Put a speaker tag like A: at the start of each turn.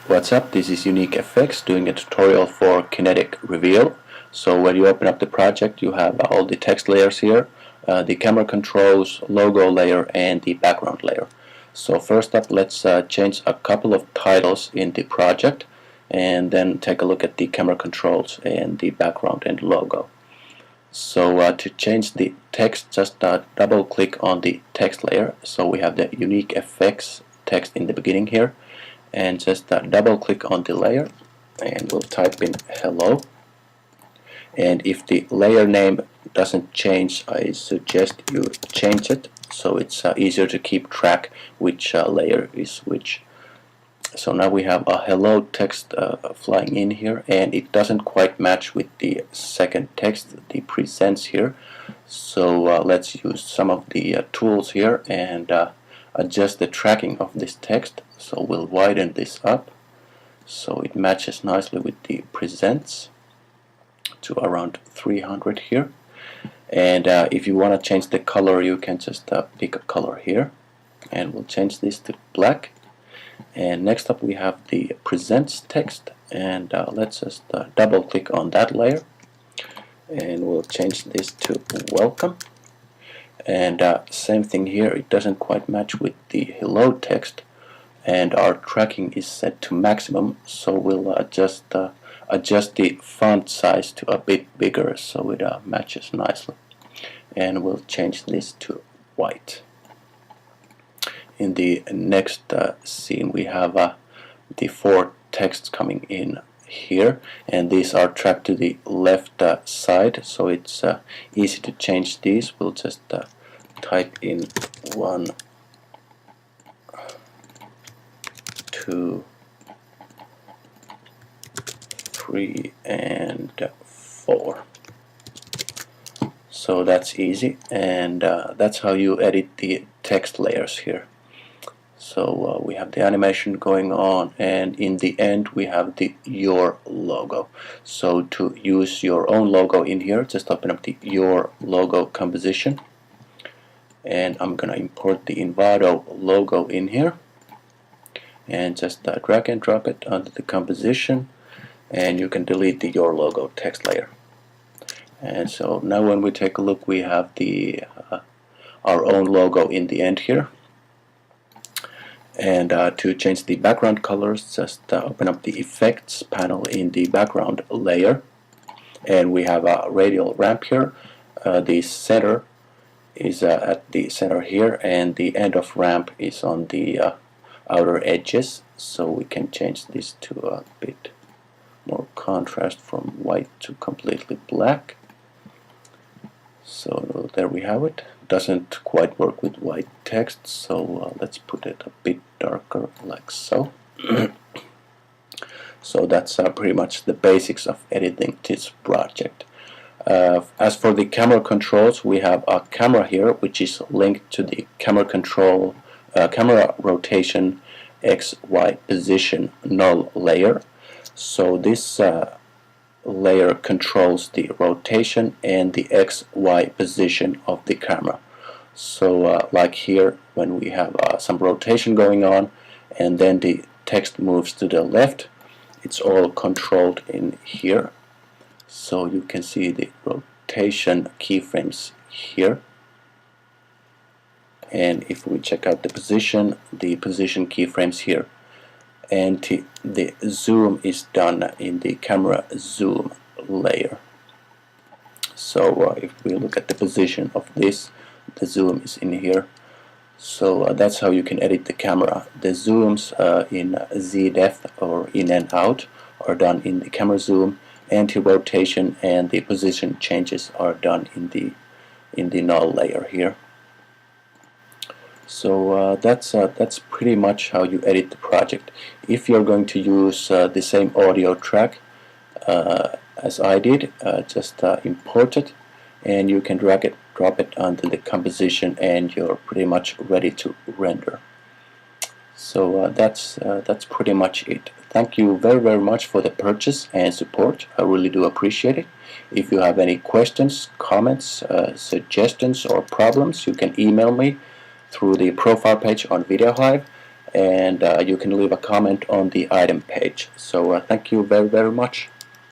A: What's up, this is Unique FX doing a tutorial for Kinetic Reveal. So when you open up the project you have all the text layers here, the camera controls, logo layer and the background layer. So first up let's change a couple of titles in the project and then take a look at the camera controls and the background and logo. So to change the text, just double click on the text layer. So we have the Unique FX text in the beginning here, and just double click on the layer and we'll type in hello. And if the layer name doesn't change, I suggest you change it so it's easier to keep track which layer is which. So now we have a hello text flying in here, and it doesn't quite match with the second text, the presents here. So let's use some of the tools here and adjust the tracking of this text. So we'll widen this up so it matches nicely with the presents to around 300 here. And if you want to change the color, you can just pick a color here, and we'll change this to black. And next up we have the presents text, and let's just double click on that layer and we'll change this to welcome. And same thing here, it doesn't quite match with the hello text and our tracking is set to maximum, so we'll just adjust the font size to a bit bigger so it matches nicely, and we'll change this to white. In the next scene we have the four texts coming in here, and these are tracked to the left side, so it's easy to change these. We'll just type in 1, 2, 3 and 4. So that's easy, and that's how you edit the text layers here. So we have the animation going on, and in the end we have the your logo. So to use your own logo in here, just open up the your logo composition, and I'm gonna import the Envato logo in here and just drag and drop it onto the composition, and you can delete the your logo text layer. And so now when we take a look, we have the our own logo in the end here. And to change the background colors, just open up the effects panel in the background layer, and we have a radial ramp here. The center is at the center here, and the end of ramp is on the outer edges, so we can change this to a bit more contrast from white to completely black. So there we have it. Doesn't quite work with white text, so let's put it a bit darker like so. So that's pretty much the basics of editing this project. As for the camera controls, we have a camera here which is linked to the camera control, camera rotation, X, Y position null layer. So this layer controls the rotation and the X, Y position of the camera. So like here, when we have some rotation going on and then the text moves to the left, it's all controlled in here. So you can see the rotation keyframes here, and if we check out the position keyframes here, and the zoom is done in the camera zoom layer. So if we look at the position of this, the zoom is in here. So that's how you can edit the camera. The zooms in Z depth or in and out are done in the camera zoom, anti-rotation and the position changes are done in the null layer here. So that's pretty much how you edit the project. If you're going to use the same audio track as I did, just import it, and you can drag it, drop it onto the composition, and you're pretty much ready to render. So that's pretty much it. Thank you very much for the purchase and support. I really do appreciate it. If you have any questions, comments, suggestions or problems, you can email me through the profile page on VideoHive, and you can leave a comment on the item page. So thank you very much.